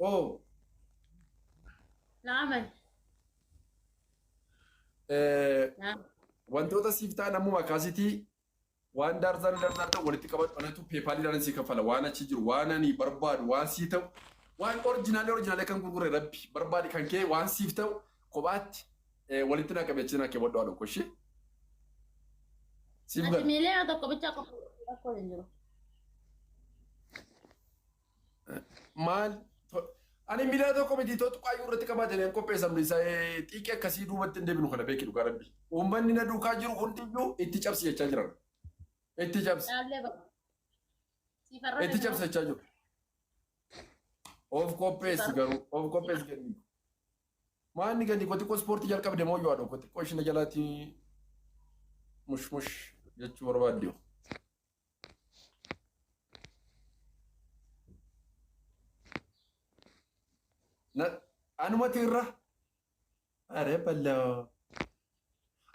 Oh, نعم. eh, نعم. wantoota siif ta'an ammuma akkasitti waan darzan ta'u walitti qabadhu anatu peepaaliidhaan si kafala waan achi jiru waan ani barbaadu waan sii ta'u waan orjinaalee kan gurgure rabbi barbaadi kan kee waan siif ta'u kophaatti walitti naa qabeechina kee wadhu haadha koshee siif أنت gala ميلين أتوقع بتشاكو أقول إنجلو. maal ani miila tokko miti tokko qayyuu irratti qabaatanii an qopheessamne isa xiqqee akkasii duubatti hin deebinu kana beeki dhugaa rabbi uummanni na duukaa jiru hundiyyuu itti cabsi jechaa jiran itti cabsi لا لا بقى. سيفرني itti cabsi منو. jechaa jiru of qopheessi garuu of qopheessi kenni maanni gadi ko xiqqoo ispoortii jalqabde moo yoo haadha ko xiqqoo ishina jalaatti mush jechuu barbaadde na anumati irra are bal'aa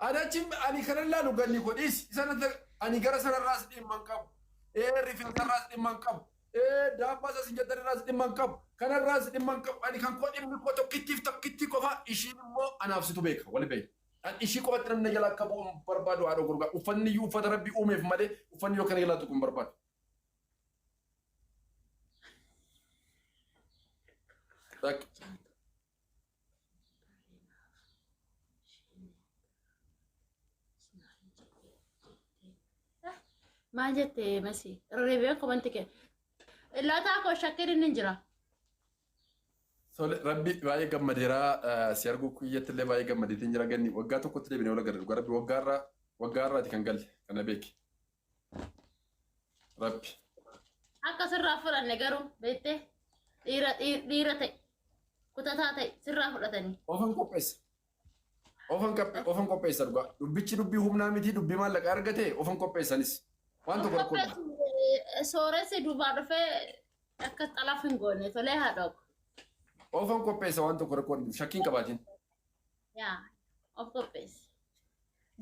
Adachin ani kanan laalu ganni godhis isaan ani gara sanarraas dhimman qabu. Rifeensarraas dhimman qabu. Daabbaas asin jedhanirraas dhimman qabu. Kanarraas dhimman qabu. Ani kan koo dhimmi koo tokkitti qofa ishiin immoo anaaf situ beeka wali beeka. Ani ishii qofatti namni jala akka bu'u barbaadu haadha gurgaa. Uffanni iyyuu uffata rabbi uumeef malee uffanni yoo kana jalaa tuqu hin barbaadu. ما جت مسي الريبيان كومنتك لا تاكل شكل ننجرا. Sole rabbi baay'ee gammadeera si arguu kuyyatillee baay'ee gammadeetiin jira ganni waggaa tokkotti deebinee wal agarra dhugaa rabbi waggaarraati kan galle kana beeki rabbi. Akka sirraa fudhanne garuu beektee dhiira ta'e kutataa ta'e sirraa fudhatanii. Ofan qopheessa dhugaa dubbichi dubbii humnaa miti dubbii maallaqa argate ofan qopheessanis waan tokko rakkoodha. Sooressi duubaa dhufee akka xalaaf hin goone tolee haa dhoobu. Ofan qopheessa waan tokko rakkoodha shakkiin qabaatiin. Yaa of qopheessi.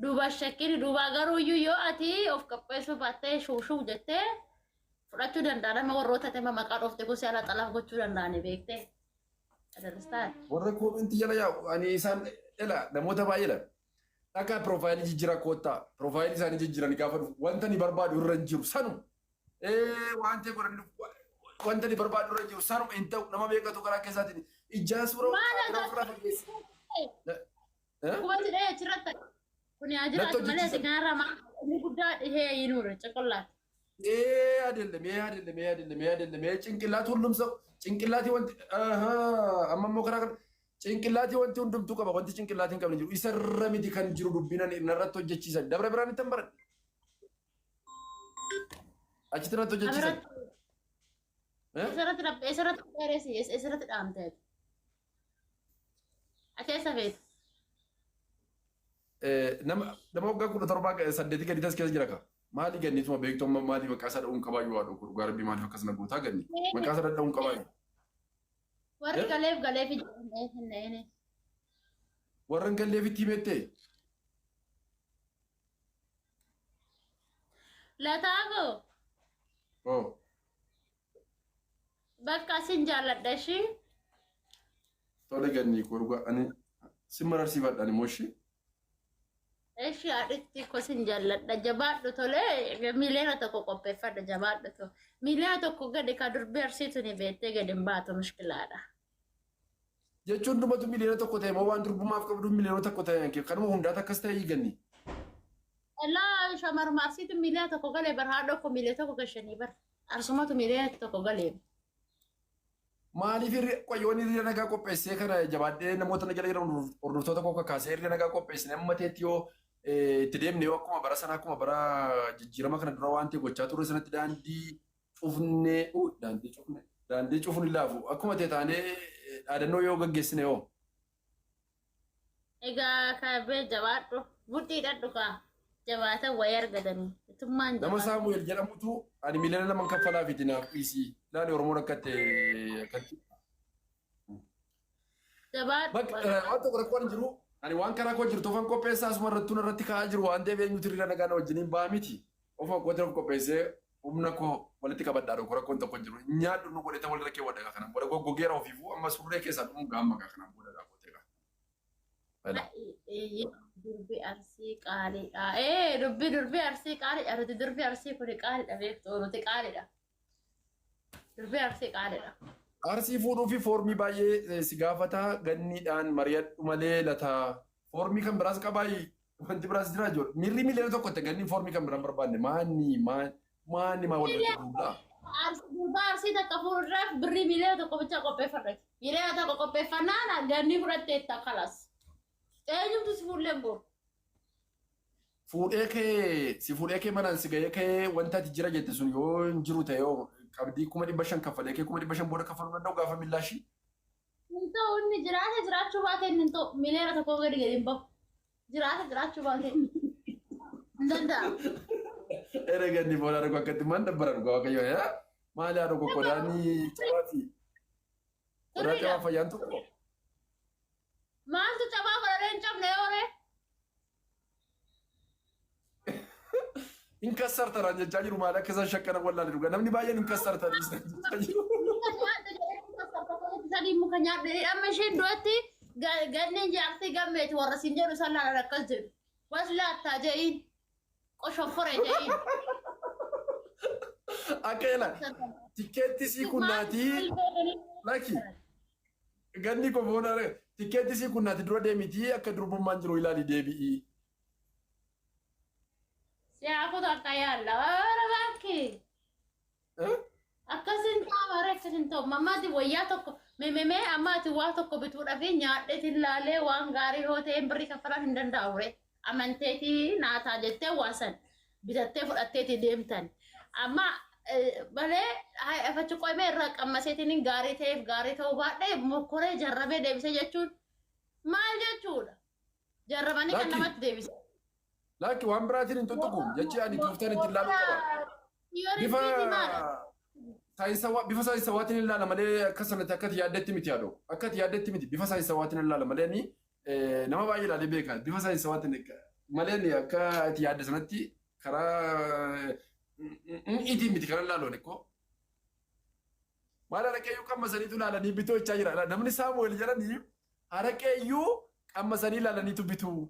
Duuba shakkiin duubaa garuu iyyuu yoo ati of qopheessuu baattee shuushuu jettee fudhachuu danda'a nama warroota tema maqaa dhoofte gosa ala xalaaf gochuu danda'ani beektee. Adarristaan. Warra koominti jala yaa'u ani isaan ela namoota baay'eedha. Akka piroofaayilii jijjiira koottaa piroofaayilii isaanii jijjiiranii gaafa dhufu wanta ni barbaadu irra hin jiru sanu. Wanta godhan wanta ni barbaadu irra jiru sanu hin ta'u nama beekatu karaa keessaatiin ijaa suura ofirraa fageessi. Kubanti dhahee achirratti kuni haa jiraatu malee sigaarraa inni guddaa dhihee yinuure coqollaati. Mee cinqillaati hundum sau cinqillaati wanti amma immoo karaa kana cinqillaati wanti hundumtuu qaba wanti cinqillaati hin qabne jiru isarra miti kan jiru dubbinan irratti hojjechiisan dabra biraan itti hin baradhe achitti irratti hojjechiisan. Isarratti dheeressi isarratti dhaamteetu. Akeessa feetu. Nama waggaa 17 gadi tas keessa jira ka. Maali ganni tuma beektummaa maali maqaa isaa dha'uun qabaayyuu haa dhokku dhugaa rabbii maaliif akkas na gootaa ganni maqaa isaa dha'uun qabaayyuu. Warri galeef hin Warra hin galleefitti himettee. Lataafoo bakka asin jaalladha ishii. Tole ganni koo dhugaa ani si mararsiifadhaan immoo ishii. Eshi haadhitti kosin jaalladha jabaadhu tolee miiliyoona tokko qopheeffadha jabaadhu to miiliyoona tokko gadi ka durbii arsiitu ni beettee gadi hin baatu mushkilaadha. Jechuun dhumatu miliyoona tokko ta'e moo waan durbumaaf qabdu miliyoona tokko ta'e kanuma hundaata akkas ta'e hiiganni. Illaa shamaruma arsiitu miiliyoona tokko galee bar haadha tokko miiliyoona tokko gashanii bar arsumatu miiliyoona tokko galee. Maaliif qoyyoon hiriira nagaa qopheessee kana jabaadhee namoota na jala jiran hordoftoota koo kakaasee hiriira nagaa qopheessine amma ta'etti yoo itti deemne yoo akkuma bara sanaa akkuma bara jijjiirama kana dura waan ta'e gochaa turre sanatti daandii cufne laafu akkuma ta'e taanee dhaadannoo yoo gaggeessine yoo. Egaa kabee jabaadhu mudhii dhadhu kaa jabaatan wayii argatanii itummaan Nama Saamu'eel jedhamutu ani miliyoona lama kaffalaa fi dinaaf dhiisii ilaali Oromoon akkatti. jabaadhu. Waan tokko rakkoon jiru ani waan karaa koo jirtu ofan qopheessaa asuma irrattuun irratti ka'aa jiru waan ta'eef eenyutu hiriira nagaa na wajjiniin ba'a miti ofan qote of qopheessee humna koo walitti qabadhaa dhokora kun tokko jiru nyaadhu nu godhete walirra kee wadha kana booda goggogeera ofiifu amma surree keessaa dhumu gaamma kana booda dhaabotee durbi arsii qaaliidha. Durbi arsii qaaliidha. Durbi arsii kun qaaliidha beektu nuti qaaliidha. Durbi arsii qaaliidha. Arsii fuudhuu fi foormii baay'ee si gaafata ganniidhaan mari'adhu malee lataa foormii kan biraas qabaayi wanti biraas jira jiru mirri miliyoona tokkotti ganni foormii kan biraan barbaanne maanni maa walitti dhuudha. Durba arsii takka fuudhuudhaaf birri miliyoona tokko bicha qopheeffadha. Miliyoona tokko qopheeffannaan ganni fudhattee itti kalas. Eenyumtu si fuudhee boor. Fuudhee kee manaan si gahee kee wanta ati jira jette sun yoo hin jiru ta'e yoo qabdii 500 kaffalee kee 500 booda kaffaluu danda'u gaafa millaashii. Ta'u inni jiraachuu baate inni ta'u miliyoona tokko gadi hin bahu. Jiraachuu baate hin danda'amu. Ganni booda argu akkatti maan dabbara dhugaa waaqayyo maali haa dhugu qodaanii cabaa fi qodaa cabaa fayyaan tokko. Maaltu cabaa godhadee hin cabne yoore? In kassartan jechaa jiru maal akka isaan shakkana wallaalee dhugaa namni baay'een in kassartan jechaa jiru. Sadii muka nyaadhee amma isheen duratti ganneen jaartii gammeeti warra siin jedhu isaan laalan akkas jedhu. Was laattaa je'iin qoshofforee je'iin. Akka yelan tikeetti sii kunnaatii laki ganni kofoon tikeetti sii kunnaati dura deemitii akka durbummaan jiru ilaali deebi'ii. Siyaafut akka yaalla waara baakki. Akkasin taa'aa akkasin ta'u mammaati wayyaa tokko memee ammaati waa tokko bituudhaaf nyaadheetiin laalee waan gaarii yoo ta'e birrii kaffalaan hin danda'u ree amanteetii naataa jettee waasan bitattee fudhatteetii deemtan amma malee afachi qoomee irraa qammaseetiin gaarii ta'eef gaarii ta'uu baadhee mokkoree jarrabee deebisee jechuun maal jechuudha jarrabanii kan namatti deebise. Laki waan biraatiin hin tuttuqu jechi ani tooftaan ittiin ilaaluu qaba. Bifa saayinsawaatiin ilaala malee akka sanatti akkati yaaddetti miti yaadu. Akkati yaaddetti miti bifa saayinsawaatiin ilaala malee nama baay'ee ilaalee beeka. Bifa saayinsawaatiin malee akka itti yaadde sanatti karaa itiin miti karaa ilaaluun ekkoo. Maal haraqeeyyuu qamma saniitu ilaalanii bituu jechaa jira. Namni Saamu'eel jedhanii haraqeeyyuu qamma sanii ilaalaniitu bituu.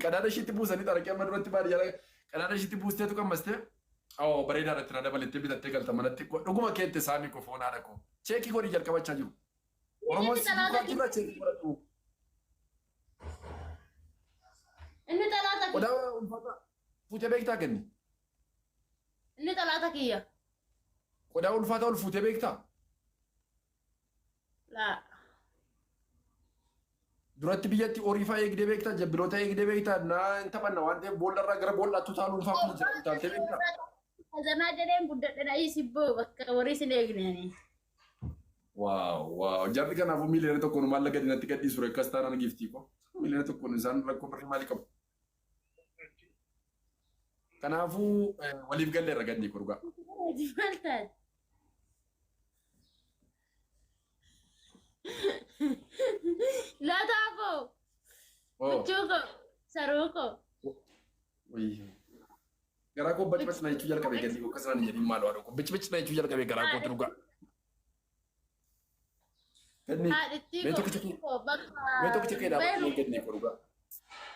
Qadaada ishiitti buusanii haraqee amma duratti baadiyyaa qadaada ishiitti buusteetu qammastee. Bareedaa irratti na dabalettee bitattee galta manatti dhuguma keette saamii koo foon haadha koo. Cheekii godhii jalqabachaa jiru. Oromoon si buukaa jirra cheekii godhadhu. Inni xalaata kiyya. Qodaa ulfaata fuutee beektaa kenni. Inni xalaata kiyya. Qodaa ulfaata ol fuutee beektaa? Laa. Duratti biyyatti horiifaa eegdee beektaa jabbiloota eegdee beektaa hin taphanna waan ta'eef boollarraa gara bool'aattu taalu ulfaa kun jira utaaltee beektaa? Azanaa jedheen guddadhedha isibboo bakka horii sin eegneen. Waaw jarri kanaafuu miliyoona tokkoon maalla gadi natti gadhiisu rekkas taanaan giftii ko miliyoona tokkoon isaan rakkoo birrii maalii qabu? Kanaafuu waliif galleerra ganni ko dhugaa. Maal taate? Laataako. Buchuuko. Saruuko. Garaa koo bacbac na jechuu jalqabee ganni koo akkasuma jedhin maal waa dhokko bacbac na jechuu jalqabee garaa kootu dhugaa. Ganni mee tokkicha kee dhaabadhu ganni koo dhugaa.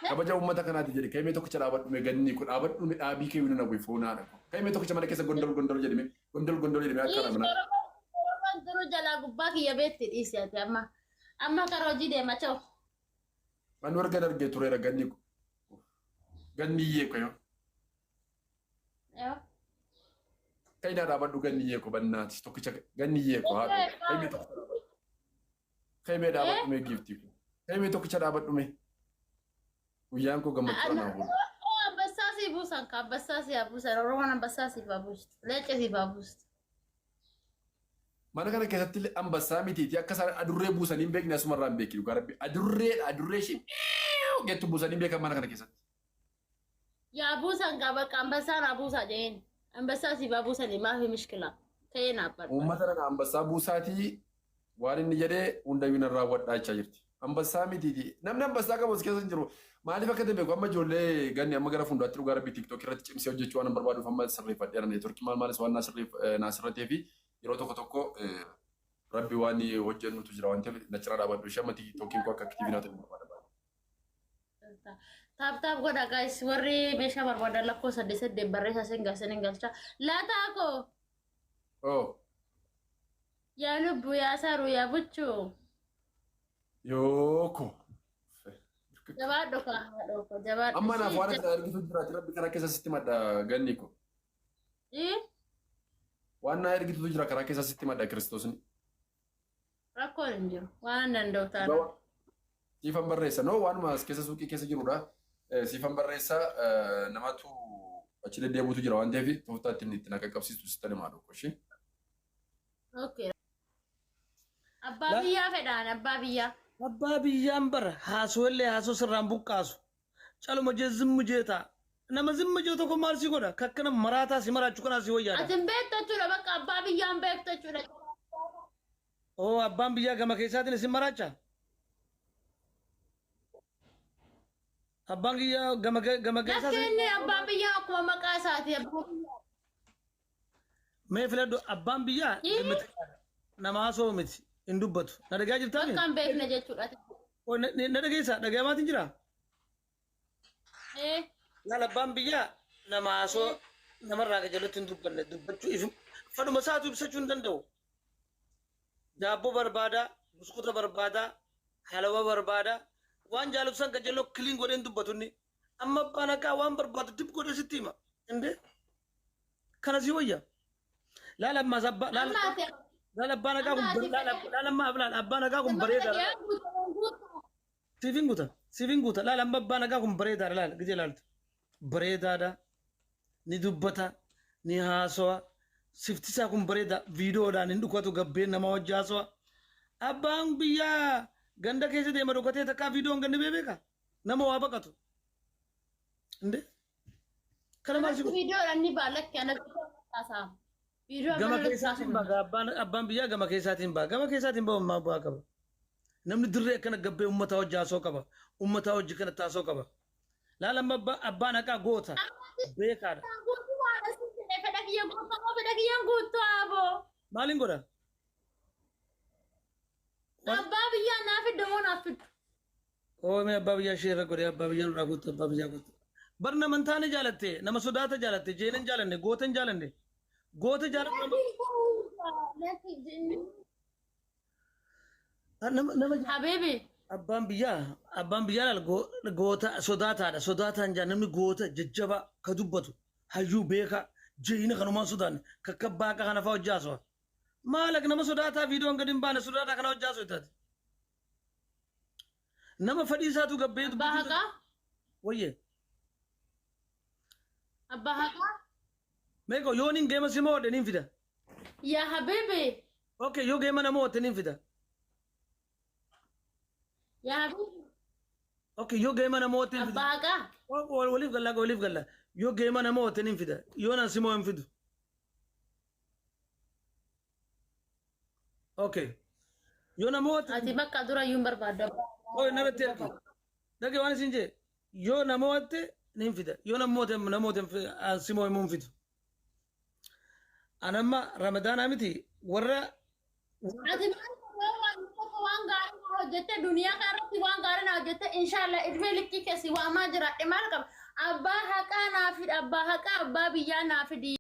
Kabaja uummata kanaati jedhe ka'ee mee tokkicha dhaabadhu mee ganni koo dhaabadhu mee dhaabii kee wina nabuuf foonaa dhaqo. Ka'ee mee tokkicha mana keessa gondol jedhame akka namna. Duru jalaa gubbaa kiyya beetti dhiisi ati amma karaa hojii deema ta'u. Waan warga dargee tureera ganni ko. Ganni iyyee ko yoo. Ka'ee naa dhaabadhu ganni iyyee ko bannaati tokkicha ganni iyyee ko haadhu. Ka'ee mee dhaabadhu mee giiftii ko. Ka'ee mee tokkicha dhaabadhu mee. Guyyaan koo gammachuu naa oolu. Ambassaa si buusan ka ambassaa si buusan Oromoon ambassaa si buustu leecce si buustu. Mana kana keessatti ambassaa mitiiti akka isaan adurree buusanii hin beekne asumarraa hin beekinu garabbi adurree ishee gettu buusanii hin beekan mana kana keessatti. Yaa buusan ka bakka ambassaan abuusaa jeen ambassaa si buusanii maafi mishkila ta'ee naabbar. Uummata kana ambassaa buusaatii waan inni jedhee hundayyuu narraa wadhaa jechaa jirti. Ambassaa mitiiti. Namni ambassaa qabu as keessa hin jiru. Maaliif akka ta'e beeku amma ijoollee ganni amma gara fuulduraatti dhugaa rabbii TikTok irratti cimsee hojjechuu waan barbaaduuf amma sirreeffadheera neetworkii maalis waan naasirratee fi yeroo tokko rabbi waan hojjennutu jira waan ta'eef na cira dhaabadhu ishee amma TikTokiin koo akka aktiivii naa ta'u barbaada. Taap godha guys warri meeshaa barbaadan lakkoo 8 barreessaa sen galcha. Laataa koo. Oh. Yaa lubbu yaa saru yaa buchuu. Yooko. Jabaadho kaa jabaadho. Amma naaf waan akka argitu jiraati rabbi karaa keessa sitti madda ganni ko. Waan na argitu jira karaa keessa sitti madda Kiristoosni. Rakkoon hin jiru waan danda'u taana. Siifan barreessa no waanuma as keessa suuqii keessa jirudha. Siifan barreessa namatu achi deddeebi'utu jira waan ta'eef tooftaatti inni itti qaqqabsiistu sitti himaa dhokko ishee. Okay. Abbaa biyyaa fedhaan abbaa biyyaa. Abbaa biyyaan bara haasawallee haasoo sirraan buqqaasu. Caluma jee zimmu jeeta. Nama zimmu jeetu kun maal si godha? Kakkana maraataa si maraachuu kanaa si wayyaadha. Atin beektu jechuudha bakka abbaa biyyaan beektu jechuudha. Oo abbaan biyyaa gama keessaatiin isin maraacha? Abbaan biyyaa gama keessaatiin. Lakkinni abbaan biyyaa akkuma maqaa isaati. Mee filadhu abbaan biyyaa nama haasoo miti hin dubbatu. Na dhagaa jirtaani? Bakka hin beekne jechuudha. Na dhageessa dhagamaatiin jira? Laala abbaan biyyaa nama haasoo namarraa jalatti hin dubbanne dubbachuu fadhuma isaatu ibsachuu hin danda'u. Daabboo barbaada, buskuuta barbaada, halawaa barbaada, waan jaalatu san gajaloo kiliin godheen dubbatunni. Amma abbaan akka waan barbaadu dib godhee sitti hima. Indee? Kana si wayya. Laala ammaas laala abbaan akka abbaan akka kun bareeda. Siifin guuta. Laala amma abbaan akka kun bareedaadha laala gijee laaltu. Bareedaadha. Ni dubbata. Ni haasawa. Siftisaa kun bareeda viidiyoodhaan hin dhukatu gabbeen nama wajji haasawa. Abbaan biyyaa ganda keessa deema dhukatee takkaa viidiyoon ganni beekaa nama waa baqatu. Indee? Kana maal si godhu? Viidiyoodhaan ni baalakkee ana haasawa. Gama keessaatiin baga abbaan biyyaa gama keessaatiin baga gama keessaatiin baga ammaa bu'aa qaba. Namni dirree akkana gabbee uummataa wajji haasoo qaba. Uummataa wajji kana taasoo qaba. Laala amma abbaan haqaa goota beekaadha. Maalin godha? Abbaa biyyaa naaf fidda moo naaf fiddu? Oo mee abbaa biyyaa ishee irra godhee abbaa biyyaa irraa guutu abbaa biyyaa guutu. Bar nama hin taane jaalatte nama sodaata jaalatte jeena hin jaalanne goota hin jaalanne. Goota jaalatama. Habibi. Abbaan biyyaa laal goota sodaataan jaa namni goota jajjaba ka dubbatu hayyuu beeka jeena kanumaan sodaanne kakkabbaa akka kana fa'aa hojjaasu. Maalak nama sodaataa viidiyoon gadi hin baane sodaataa kana hojjaasu taate. Nama fadhii isaatu gabbee dubbatu. Abbaa haqaa? Wayyee. Abbaa haqaa? Meeko yoo nin geema si moodhe nin fida. Yaa habibi. Okay yoo geema nama mootte nin fida. Yaa habibi. Okay yoo geema nama mootte nin fida. Abbaa haqaa? Waliif galla. Yoo geema nama mootte nin fida. Yoo nan si moo hin fidu. Okay. Yoo nama mootte. Ati bakka dura yuun barbaadda. Oye narratti ergi. Dhagee waan isin jee yoo nama mootte nin fida. Yoo nama mootte si moo hin fidu. Anamma Ramadaanaa miti warra. Ati waan gaarii hojjette duniyaa kanarratti waan gaarii na hojjette inshallah ilmee likkii keessi waamaa jiraadhe maal qaba abbaa haqaa naafidha abbaa haqaa abbaa biyyaa naafidhi.